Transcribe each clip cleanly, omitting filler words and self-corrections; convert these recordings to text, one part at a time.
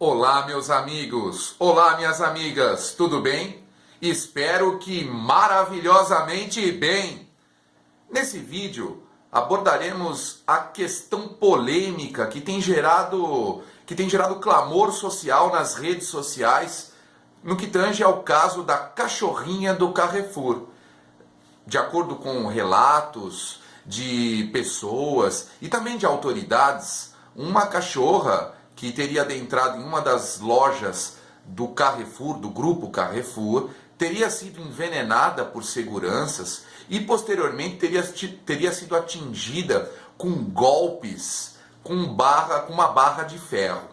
Olá, meus amigos! Olá, minhas amigas! Tudo bem? Espero que maravilhosamente bem! Nesse vídeo abordaremos a questão polêmica que tem gerado clamor social nas redes sociais no que tange ao caso da cachorrinha do Carrefour. De acordo com relatos de pessoas e também de autoridades, uma cachorra que teria adentrado em uma das lojas do Carrefour, do grupo Carrefour, teria sido envenenada por seguranças e posteriormente teria sido atingida com golpes, com uma barra de ferro.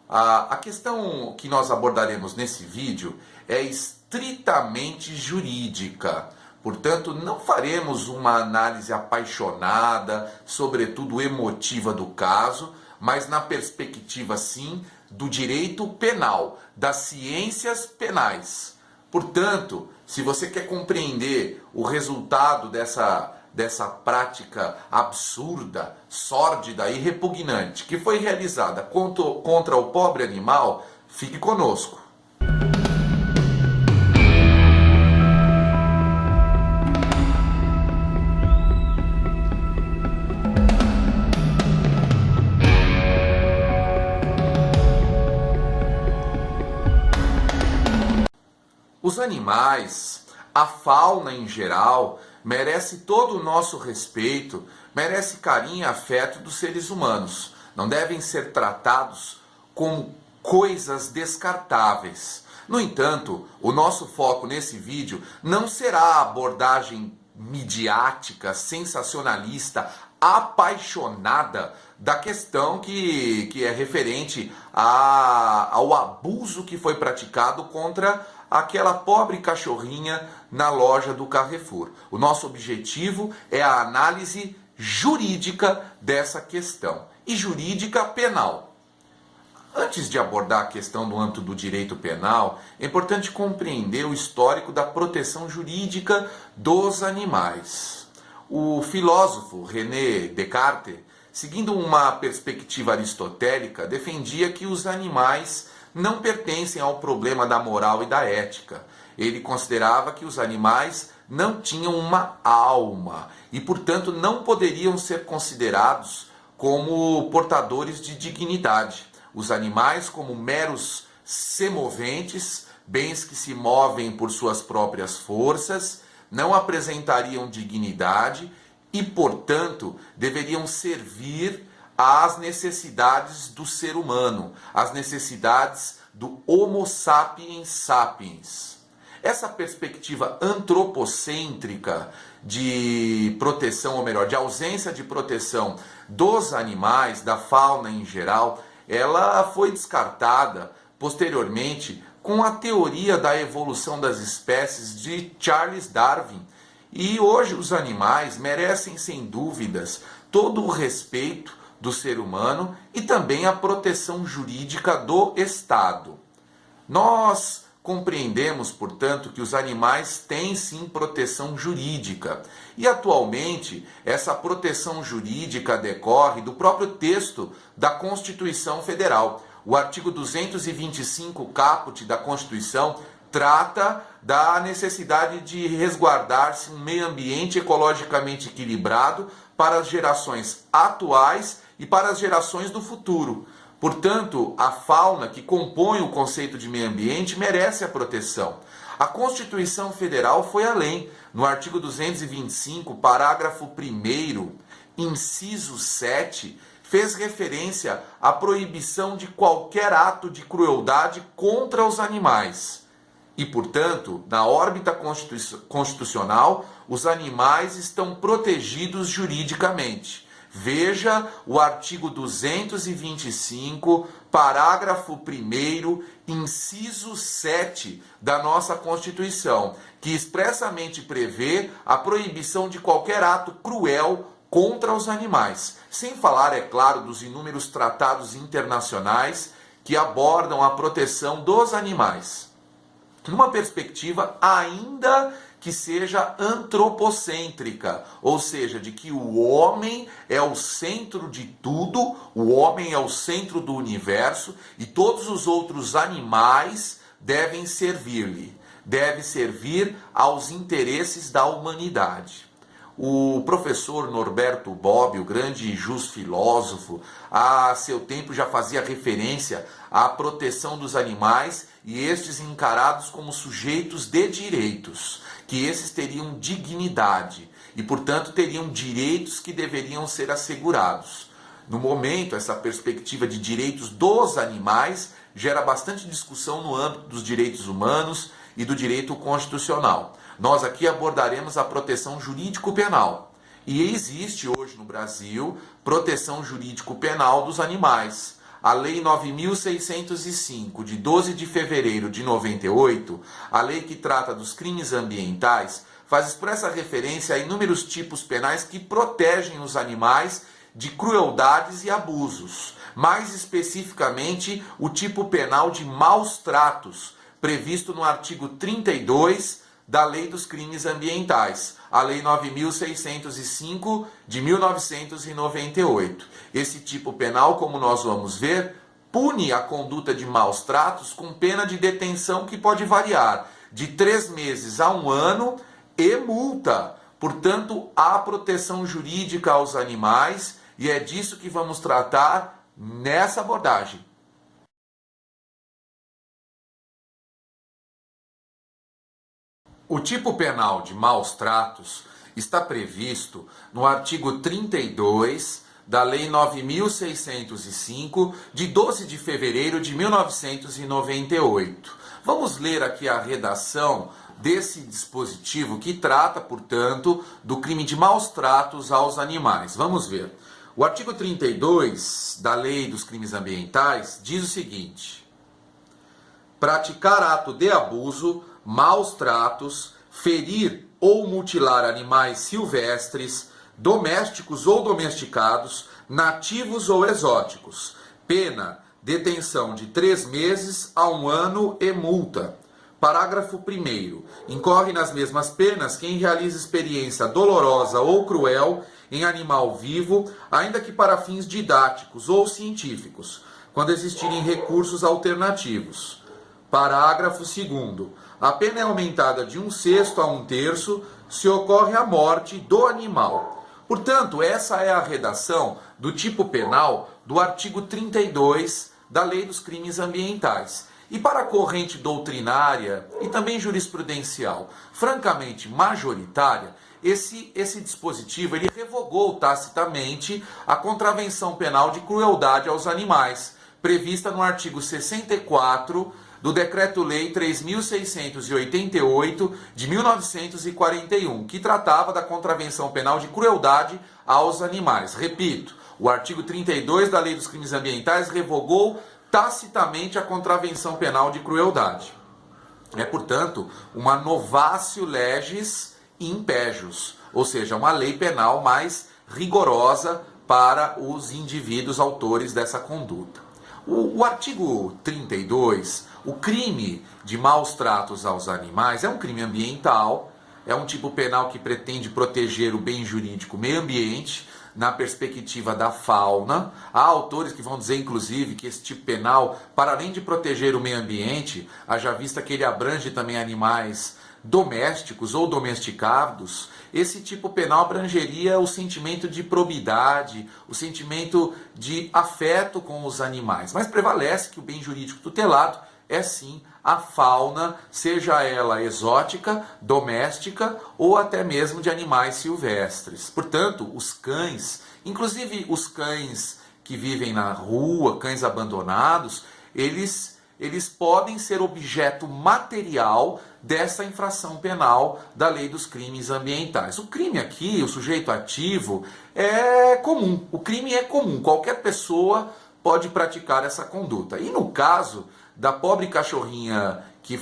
A questão que nós abordaremos nesse vídeo é estritamente jurídica. Portanto, não faremos uma análise apaixonada, sobretudo emotiva do caso, mas na perspectiva, sim, do direito penal, das ciências penais. Portanto, se você quer compreender o resultado dessa prática absurda, sórdida e repugnante que foi realizada contra o pobre animal, fique conosco. Os animais, a fauna em geral, merece todo o nosso respeito, merece carinho e afeto dos seres humanos. Não devem ser tratados como coisas descartáveis. No entanto, o nosso foco nesse vídeo não será a abordagem midiática, sensacionalista, apaixonada da questão que é referente ao abuso que foi praticado contra aquela pobre cachorrinha na loja do Carrefour. O nosso objetivo é a análise jurídica dessa questão, e jurídica penal. Antes de abordar a questão no âmbito do direito penal, é importante compreender o histórico da proteção jurídica dos animais. O filósofo René Descartes, seguindo uma perspectiva aristotélica, defendia que os animais não pertencem ao problema da moral e da ética. Ele considerava que os animais não tinham uma alma e, portanto, não poderiam ser considerados como portadores de dignidade. Os animais, como meros semoventes, bens que se movem por suas próprias forças, não apresentariam dignidade e, portanto, deveriam servir às necessidades do ser humano, às necessidades do Homo sapiens sapiens. Essa perspectiva antropocêntrica de proteção, ou melhor, de ausência de proteção dos animais, da fauna em geral, ela foi descartada posteriormente com a teoria da evolução das espécies de Charles Darwin. E hoje os animais merecem, sem dúvidas, todo o respeito do ser humano e também a proteção jurídica do Estado. Nós compreendemos, portanto, que os animais têm sim proteção jurídica e atualmente essa proteção jurídica decorre do próprio texto da Constituição Federal. O artigo 225 caput da Constituição trata da necessidade de resguardar-se um meio ambiente ecologicamente equilibrado para as gerações atuais e para as gerações do futuro. Portanto, a fauna que compõe o conceito de meio ambiente merece a proteção. A Constituição Federal foi além. No artigo 225, parágrafo 1º, inciso 7, fez referência à proibição de qualquer ato de crueldade contra os animais. E, portanto, na órbita constitucional, os animais estão protegidos juridicamente. Veja o artigo 225, parágrafo 1º, inciso 7 da nossa Constituição, que expressamente prevê a proibição de qualquer ato cruel contra os animais. Sem falar, é claro, dos inúmeros tratados internacionais que abordam a proteção dos animais. Numa perspectiva ainda que seja antropocêntrica, ou seja, de que o homem é o centro de tudo, o homem é o centro do universo e todos os outros animais devem servir-lhe, deve servir aos interesses da humanidade. O professor Norberto Bobbio, o grande jus filósofo, a seu tempo já fazia referência à proteção dos animais e estes encarados como sujeitos de direitos, que esses teriam dignidade e, portanto, teriam direitos que deveriam ser assegurados. No momento, essa perspectiva de direitos dos animais gera bastante discussão no âmbito dos direitos humanos e do direito constitucional. Nós aqui abordaremos a proteção jurídico-penal. E existe hoje no Brasil proteção jurídico-penal dos animais. A Lei 9.605, de 12 de fevereiro de 98, a lei que trata dos crimes ambientais, faz expressa referência a inúmeros tipos penais que protegem os animais de crueldades e abusos. Mais especificamente, o tipo penal de maus tratos, previsto no artigo 32 da Lei dos Crimes Ambientais, a Lei 9.605 de 1998. Esse tipo penal, como nós vamos ver, pune a conduta de maus tratos com pena de detenção que pode variar de 3 meses a 1 ano e multa. Portanto, há proteção jurídica aos animais e é disso que vamos tratar nessa abordagem. O tipo penal de maus tratos está previsto no artigo 32 da Lei 9.605, de 12 de fevereiro de 1998. Vamos ler aqui a redação desse dispositivo que trata, portanto, do crime de maus tratos aos animais. Vamos ver. O artigo 32 da Lei dos Crimes Ambientais diz o seguinte: praticar ato de abuso, maus tratos, ferir ou mutilar animais silvestres, domésticos ou domesticados, nativos ou exóticos. Pena, detenção de 3 meses a 1 ano e multa. Parágrafo 1º. Incorre nas mesmas penas quem realiza experiência dolorosa ou cruel em animal vivo, ainda que para fins didáticos ou científicos, quando existirem recursos alternativos. Parágrafo 2º. A pena é aumentada de 1/6 a 1/3 se ocorre a morte do animal. Portanto, essa é a redação do tipo penal do artigo 32 da Lei dos Crimes Ambientais. E para a corrente doutrinária e também jurisprudencial, francamente majoritária, esse dispositivo ele revogou tacitamente a contravenção penal de crueldade aos animais, prevista no artigo 64 do Decreto-Lei 3.688 de 1941, que tratava da contravenção penal de crueldade aos animais. Repito, o artigo 32 da Lei dos Crimes Ambientais revogou tacitamente a contravenção penal de crueldade. É, portanto, uma novatio legis impejus, ou seja, uma lei penal mais rigorosa para os indivíduos autores dessa conduta. O artigo 32, o crime de maus tratos aos animais, é um crime ambiental, é um tipo penal que pretende proteger o bem jurídico, o meio ambiente, na perspectiva da fauna. Há autores que vão dizer, inclusive, que esse tipo penal, para além de proteger o meio ambiente, haja vista que ele abrange também animais domésticos ou domesticados, esse tipo penal abrangeria o sentimento de probidade, o sentimento de afeto com os animais. Mas prevalece que o bem jurídico tutelado é sim a fauna, seja ela exótica, doméstica ou até mesmo de animais silvestres. Portanto, os cães, inclusive os cães que vivem na rua, cães abandonados, eles podem ser objeto material dessa infração penal da Lei dos Crimes Ambientais. O crime aqui, o sujeito ativo, é comum. O crime é comum. Qualquer pessoa pode praticar essa conduta. E no caso da pobre cachorrinha que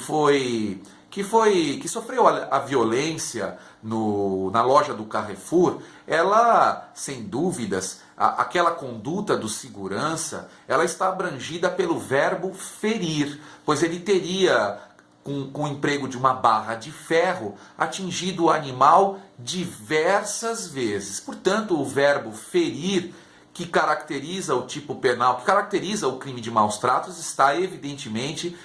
sofreu a violência na loja do Carrefour, ela, sem dúvidas, aquela conduta do segurança, ela está abrangida pelo verbo ferir, pois ele teria com o emprego de uma barra de ferro, atingido o animal diversas vezes. Portanto, o verbo ferir, que caracteriza o tipo penal, que caracteriza o crime de maus tratos, está evidentemente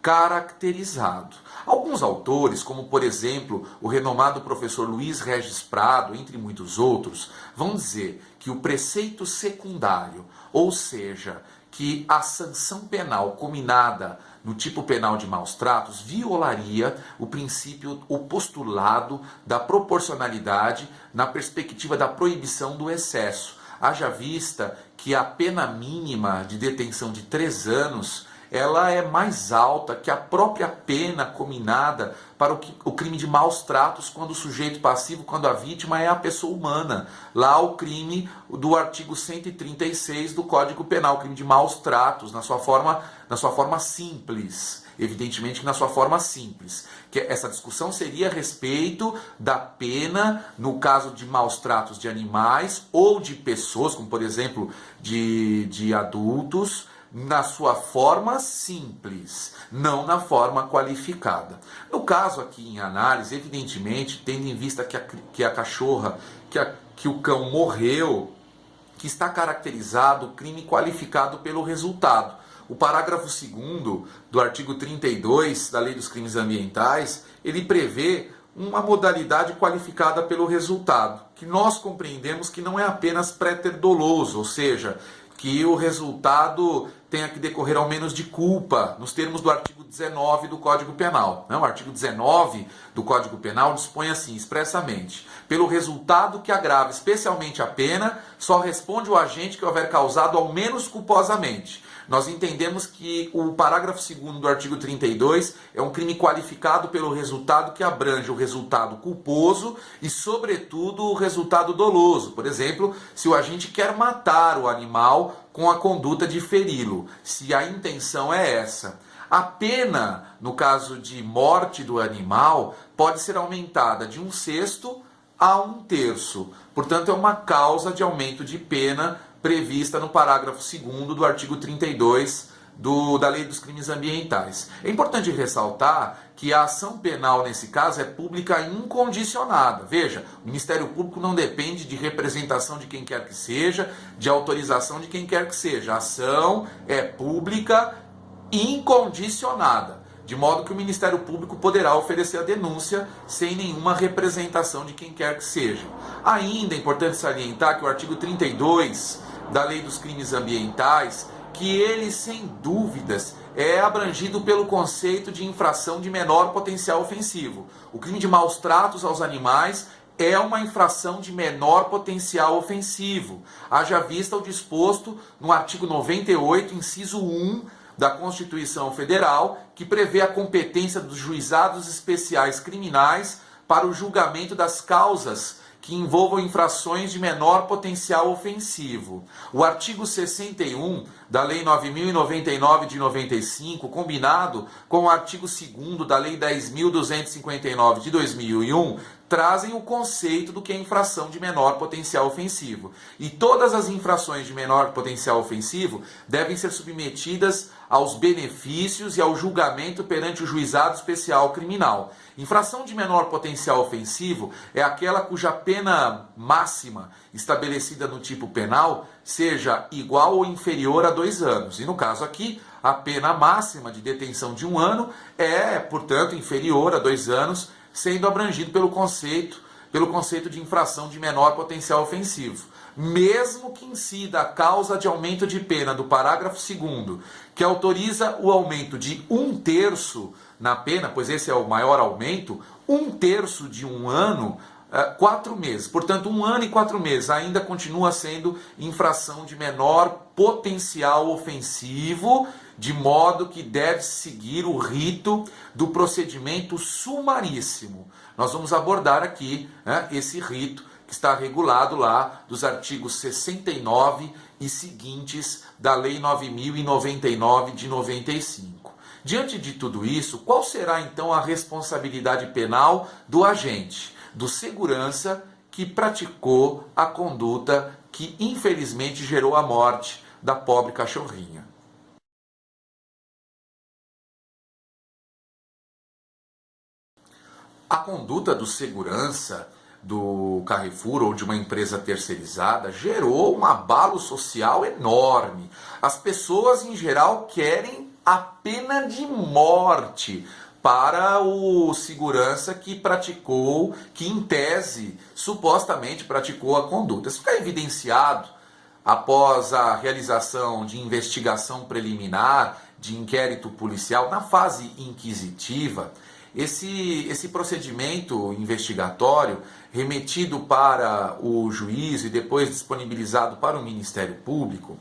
caracterizado. Alguns autores, como por exemplo o renomado professor Luiz Regis Prado, entre muitos outros, vão dizer que o preceito secundário, ou seja, que a sanção penal combinada no tipo penal de maus tratos violaria o princípio, o postulado da proporcionalidade na perspectiva da proibição do excesso. Haja vista que a pena mínima de detenção de 3 anos ela é mais alta que a própria pena combinada para o crime de maus tratos, quando o sujeito passivo, quando a vítima é a pessoa humana. Lá o crime do artigo 136 do Código Penal, crime de maus tratos, na sua forma simples. Evidentemente que na sua forma simples. Que essa discussão seria a respeito da pena no caso de maus tratos de animais ou de pessoas, como por exemplo de adultos, na sua forma simples, não na forma qualificada. No caso aqui em análise, evidentemente, tendo em vista que a cachorra, que o cão morreu, que está caracterizado o crime qualificado pelo resultado. O parágrafo 2º do artigo 32 da Lei dos Crimes Ambientais, ele prevê uma modalidade qualificada pelo resultado, que nós compreendemos que não é apenas préter doloso, ou seja, que o resultado tenha que decorrer ao menos de culpa, nos termos do artigo 19 do Código Penal. O artigo 19 do Código Penal dispõe assim, expressamente: pelo resultado que agrava especialmente a pena, só responde o agente que houver causado ao menos culposamente. Nós entendemos que o parágrafo 2º do artigo 32 é um crime qualificado pelo resultado que abrange o resultado culposo e, sobretudo, o resultado doloso. Por exemplo, se o agente quer matar o animal com a conduta de feri-lo, se a intenção é essa. A pena, no caso de morte do animal, pode ser aumentada de 1/6 a 1/3. Portanto, é uma causa de aumento de pena prevista no parágrafo 2º do artigo 32 da Lei dos Crimes Ambientais. É importante ressaltar que a ação penal, nesse caso, é pública incondicionada. Veja, o Ministério Público não depende de representação de quem quer que seja, de autorização de quem quer que seja. A ação é pública incondicionada, de modo que o Ministério Público poderá oferecer a denúncia sem nenhuma representação de quem quer que seja. Ainda é importante salientar que o artigo 32 da Lei dos Crimes Ambientais, que ele, sem dúvidas, é abrangido pelo conceito de infração de menor potencial ofensivo. O crime de maus tratos aos animais é uma infração de menor potencial ofensivo. Haja vista o disposto no artigo 98, inciso 1, da Constituição Federal, que prevê a competência dos juizados especiais criminais para o julgamento das causas que envolvam infrações de menor potencial ofensivo. O artigo 61 da Lei 9.099 de 95, combinado com o artigo 2º da Lei 10.259 de 2001, trazem o conceito do que é infração de menor potencial ofensivo. E todas as infrações de menor potencial ofensivo devem ser submetidas aos benefícios e ao julgamento perante o juizado especial criminal. Infração de menor potencial ofensivo é aquela cuja pena máxima estabelecida no tipo penal seja igual ou inferior a 2 anos. E no caso aqui, a pena máxima de detenção de 1 ano é, portanto, inferior a 2 anos, sendo abrangido pelo conceito de infração de menor potencial ofensivo. Mesmo que incida a causa de aumento de pena do parágrafo 2º, que autoriza o aumento de 1/3 na pena, pois esse é o maior aumento, 1/3 de 1 ano, 4 meses. Portanto, 1 ano e 4 meses ainda continua sendo infração de menor potencial ofensivo, de modo que deve seguir o rito do procedimento sumaríssimo. Nós vamos abordar aqui esse rito que está regulado lá dos artigos 69 e seguintes da Lei 9.099 de 95. Diante de tudo isso, qual será então a responsabilidade penal do agente, do segurança que praticou a conduta que infelizmente gerou a morte da pobre cachorrinha? A conduta do segurança do Carrefour ou de uma empresa terceirizada gerou um abalo social enorme. As pessoas, em geral, querem a pena de morte para o segurança que praticou, que em tese, supostamente praticou a conduta. Isso fica evidenciado após a realização de investigação preliminar, de inquérito policial, na fase inquisitiva. Esse procedimento investigatório, remetido para o juiz e depois disponibilizado para o Ministério Público,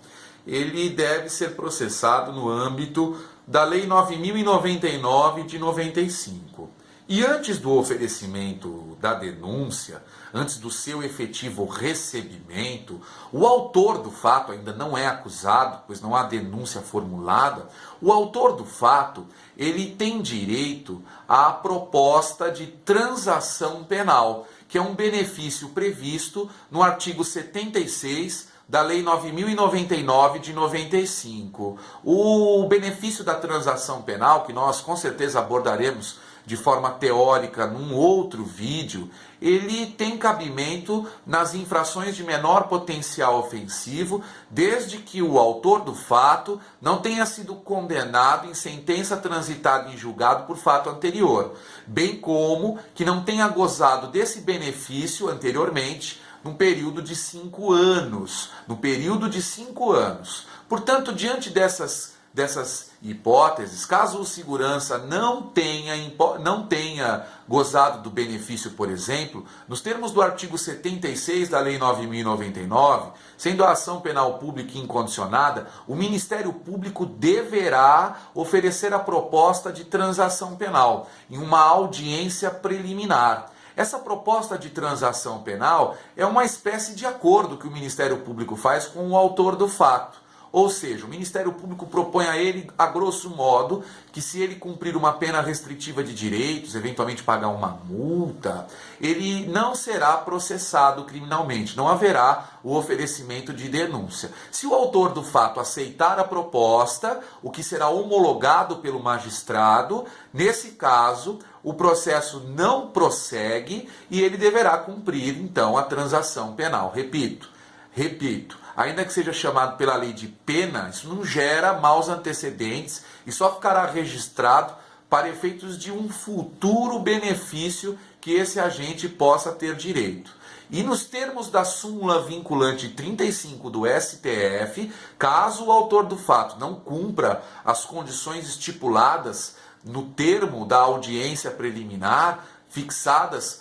ele deve ser processado no âmbito da Lei 9.099 de 95. E antes do oferecimento da denúncia, antes do seu efetivo recebimento, o autor do fato ainda não é acusado, pois não há denúncia formulada. O autor do fato, ele tem direito à proposta de transação penal, que é um benefício previsto no artigo 76 da Lei 9.099 de 95. O benefício da transação penal, que nós com certeza abordaremos de forma teórica num outro vídeo, ele tem cabimento nas infrações de menor potencial ofensivo, desde que o autor do fato não tenha sido condenado em sentença transitada em julgado por fato anterior, bem como que não tenha gozado desse benefício anteriormente num período de 5 anos. Portanto, diante dessas hipóteses, caso o segurança não tenha gozado do benefício, por exemplo, nos termos do artigo 76 da Lei 9.099, sendo a ação penal pública incondicionada, o Ministério Público deverá oferecer a proposta de transação penal em uma audiência preliminar. Essa proposta de transação penal é uma espécie de acordo que o Ministério Público faz com o autor do fato. Ou seja, o Ministério Público propõe a ele, a grosso modo, que se ele cumprir uma pena restritiva de direitos, eventualmente pagar uma multa, ele não será processado criminalmente, não haverá o oferecimento de denúncia. Se o autor do fato aceitar a proposta, o que será homologado pelo magistrado, nesse caso, o processo não prossegue e ele deverá cumprir, então, a transação penal. Repito, ainda que seja chamado pela lei de pena, isso não gera maus antecedentes e só ficará registrado para efeitos de um futuro benefício que esse agente possa ter direito. E nos termos da súmula vinculante 35 do STF, caso o autor do fato não cumpra as condições estipuladas no termo da audiência preliminar, fixadas,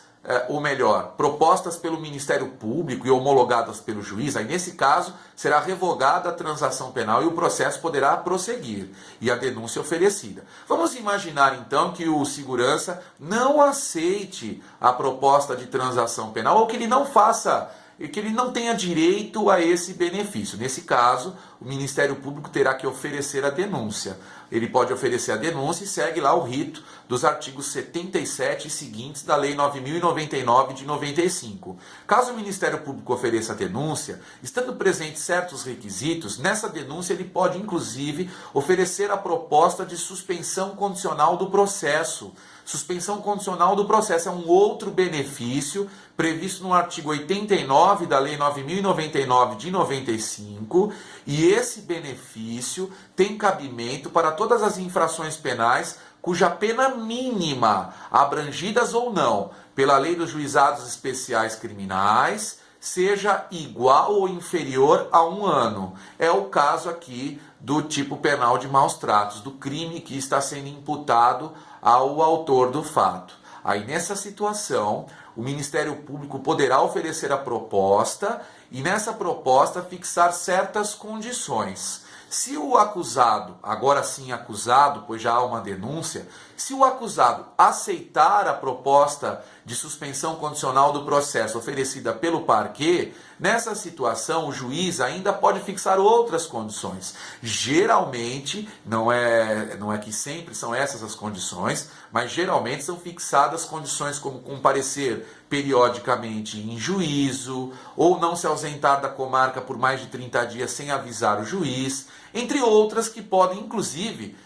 ou melhor, propostas pelo Ministério Público e homologadas pelo juiz, aí nesse caso será revogada a transação penal e o processo poderá prosseguir e a denúncia oferecida. Vamos imaginar então que o segurança não aceite a proposta de transação penal ou que ele não faça, que ele não tenha direito a esse benefício. Nesse caso, o Ministério Público terá que oferecer a denúncia. Ele pode oferecer a denúncia e segue lá o rito dos artigos 77 e seguintes da Lei 9.099 de 95. Caso o Ministério Público ofereça a denúncia, estando presentes certos requisitos, nessa denúncia ele pode, inclusive, oferecer a proposta de suspensão condicional do processo. Suspensão condicional do processo é um outro benefício previsto no artigo 89 da Lei 9.099 de 95, e esse benefício tem cabimento para todas as infrações penais cuja pena mínima, abrangidas ou não pela Lei dos Juizados Especiais Criminais, seja igual ou inferior a 1 ano. É o caso aqui do tipo penal de maus tratos, do crime que está sendo imputado ao autor do fato. Aí nessa situação, o Ministério Público poderá oferecer a proposta e nessa proposta fixar certas condições. Se o acusado, agora sim acusado, pois já há uma denúncia, se o acusado aceitar a proposta de suspensão condicional do processo oferecida pelo parquê, nessa situação o juiz ainda pode fixar outras condições. Geralmente, não é que sempre são essas as condições, mas geralmente são fixadas condições como comparecer periodicamente em juízo, ou não se ausentar da comarca por mais de 30 dias sem avisar o juiz, entre outras que podem inclusive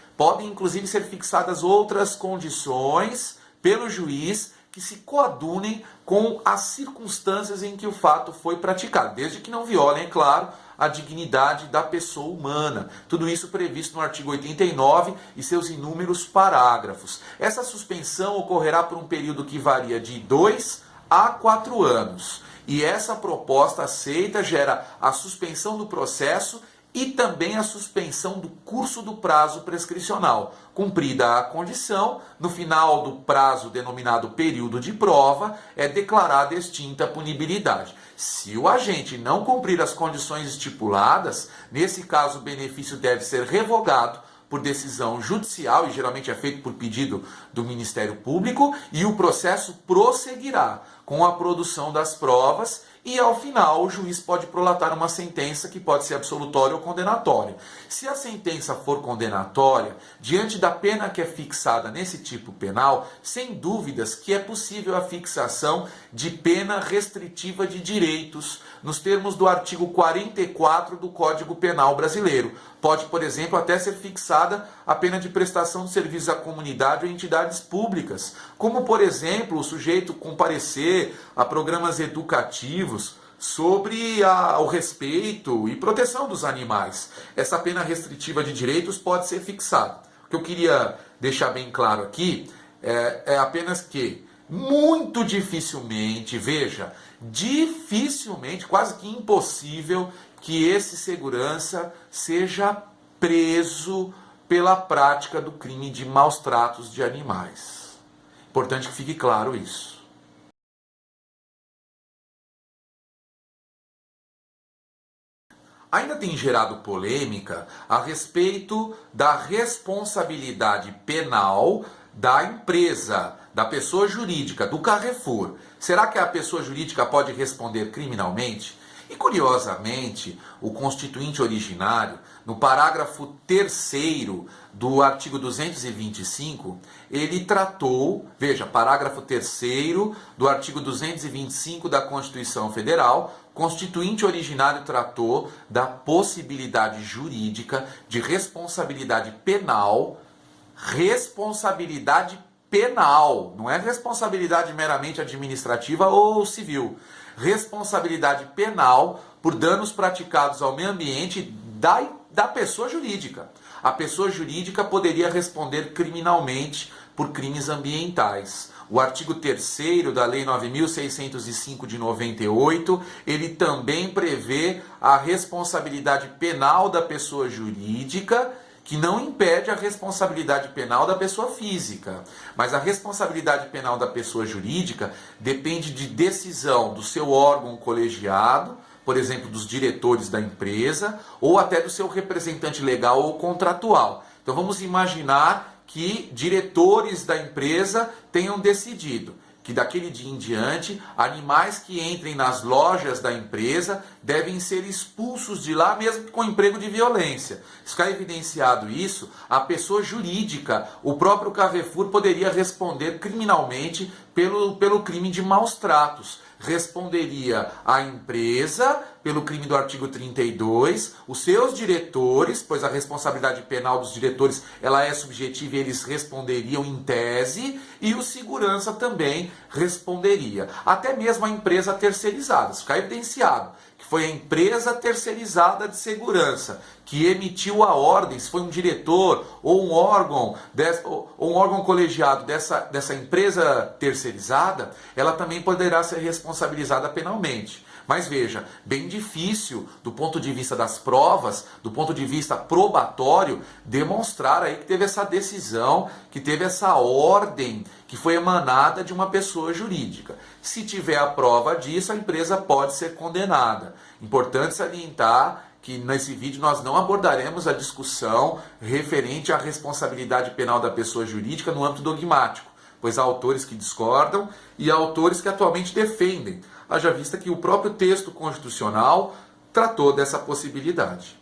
ser fixadas outras condições pelo juiz que se coadunem com as circunstâncias em que o fato foi praticado, desde que não violem, é claro, a dignidade da pessoa humana. Tudo isso previsto no artigo 89 e seus inúmeros parágrafos. Essa suspensão ocorrerá por um período que varia de 2 a 4 anos. E essa proposta aceita gera a suspensão do processo e também a suspensão do curso do prazo prescricional. Cumprida a condição, no final do prazo denominado período de prova, é declarada extinta a punibilidade. Se o agente não cumprir as condições estipuladas, nesse caso o benefício deve ser revogado por decisão judicial, e geralmente é feito por pedido do Ministério Público, e o processo prosseguirá com a produção das provas, e ao final o juiz pode prolatar uma sentença que pode ser absolutória ou condenatória. Se a sentença for condenatória, diante da pena que é fixada nesse tipo penal, sem dúvidas que é possível a fixação de pena restritiva de direitos, nos termos do artigo 44 do Código Penal brasileiro. Pode, por exemplo, até ser fixada a pena de prestação de serviços à comunidade ou entidades públicas, como, por exemplo, o sujeito comparecer a programas educativos sobre o respeito e proteção dos animais. Essa pena restritiva de direitos pode ser fixada. O que eu queria deixar bem claro aqui é apenas que, muito dificilmente, veja, dificilmente, quase que impossível, que esse segurança seja preso pela prática do crime de maus tratos de animais. Importante que fique claro isso. Ainda tem gerado polêmica a respeito da responsabilidade penal da empresa, da pessoa jurídica, do Carrefour. Será que a pessoa jurídica pode responder criminalmente? E, curiosamente, o constituinte originário, no parágrafo 3º do artigo 225, ele tratou, veja, parágrafo 3º do artigo 225 da Constituição Federal, constituinte originário tratou da possibilidade jurídica de responsabilidade penal, não é responsabilidade meramente administrativa ou civil, responsabilidade penal por danos praticados ao meio ambiente da pessoa jurídica. A pessoa jurídica poderia responder criminalmente por crimes ambientais. O artigo 3º da Lei 9.605 de 98, ele também prevê a responsabilidade penal da pessoa jurídica, que não impede a responsabilidade penal da pessoa física. Mas a responsabilidade penal da pessoa jurídica depende de decisão do seu órgão colegiado, por exemplo, dos diretores da empresa, ou até do seu representante legal ou contratual. Então vamos imaginar que diretores da empresa tenham decidido que daquele dia em diante, animais que entrem nas lojas da empresa devem ser expulsos de lá, mesmo com emprego de violência. Ficar evidenciado isso, a pessoa jurídica, o próprio Carrefour, poderia responder criminalmente pelo crime de maus tratos. Responderia a empresa pelo crime do artigo 32, os seus diretores, pois a responsabilidade penal dos diretores ela é subjetiva e eles responderiam em tese, e o segurança também responderia. Até mesmo a empresa terceirizada, se ficar evidenciado que foi a empresa terceirizada de segurança que emitiu a ordem, se foi um diretor ou um órgão colegiado dessa empresa terceirizada, ela também poderá ser responsabilizada penalmente. Mas veja, bem difícil do ponto de vista das provas, do ponto de vista probatório, demonstrar aí que teve essa decisão, que teve essa ordem que foi emanada de uma pessoa jurídica. Se tiver a prova disso, a empresa pode ser condenada. Importante salientar que nesse vídeo nós não abordaremos a discussão referente à responsabilidade penal da pessoa jurídica no âmbito dogmático, pois há autores que discordam e há autores que atualmente defendem, haja vista que o próprio texto constitucional tratou dessa possibilidade.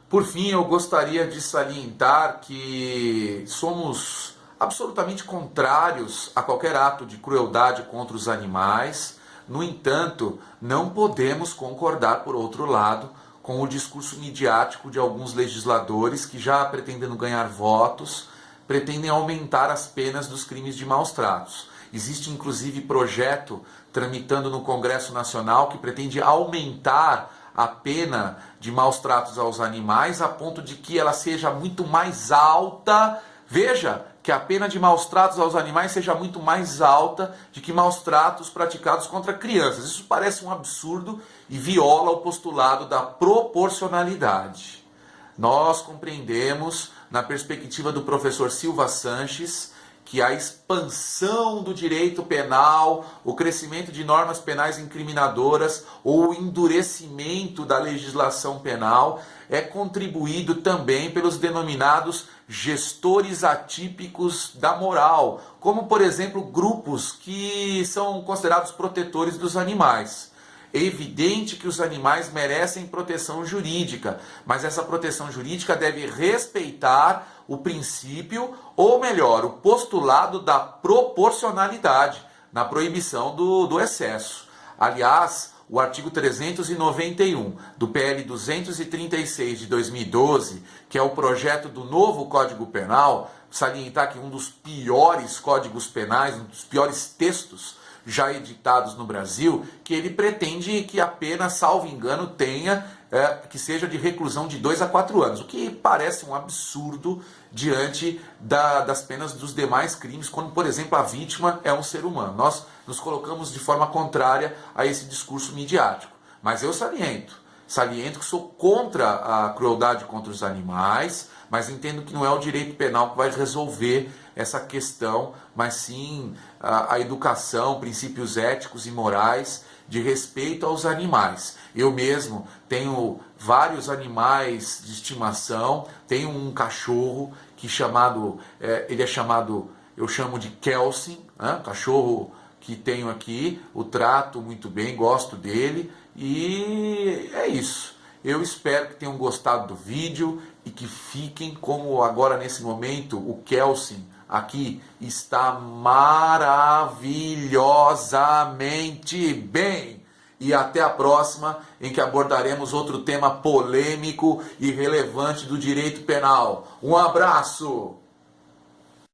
Por fim, eu gostaria de salientar que somos absolutamente contrários a qualquer ato de crueldade contra os animais. No entanto, não podemos concordar, por outro lado, com o discurso midiático de alguns legisladores que, já pretendendo ganhar votos, pretendem aumentar as penas dos crimes de maus tratos. Existe inclusive projeto tramitando no Congresso Nacional que pretende aumentar a pena de maus tratos aos animais a ponto de que ela seja muito mais alta. Veja, que a pena de maus tratos aos animais seja muito mais alta de que maus tratos praticados contra crianças. Isso parece um absurdo e viola o postulado da proporcionalidade. Nós compreendemos, na perspectiva do professor Silva Sanches, que a expansão do direito penal, o crescimento de normas penais incriminadoras ou o endurecimento da legislação penal é contribuído também pelos denominados gestores atípicos da moral, como, por exemplo, grupos que são considerados protetores dos animais. É evidente que os animais merecem proteção jurídica, mas essa proteção jurídica deve respeitar o princípio, ou melhor, o postulado da proporcionalidade, na proibição do excesso. Aliás, o artigo 391 do PL 236 de 2012, que é o projeto do novo Código Penal, salientar que um dos piores códigos penais, um dos piores textos já editados no Brasil, que ele pretende que a pena, salvo engano, tenha que seja de reclusão de 2 a 4 anos, o que parece um absurdo diante das penas dos demais crimes, quando, por exemplo, a vítima é um ser humano. Nós nos colocamos de forma contrária a esse discurso midiático. Mas eu saliento que sou contra a crueldade contra os animais, mas entendo que não é o direito penal que vai resolver essa questão, mas sim a educação, princípios éticos e morais de respeito aos animais. Eu mesmo tenho vários animais de estimação, tenho um cachorro que eu chamo de Kelsen, né? Cachorro que tenho aqui, o trato muito bem, gosto dele, e é isso. Eu espero que tenham gostado do vídeo e que fiquem, como agora nesse momento o Kelsen aqui está maravilhosamente bem. E até a próxima, em que abordaremos outro tema polêmico e relevante do direito penal. Um abraço!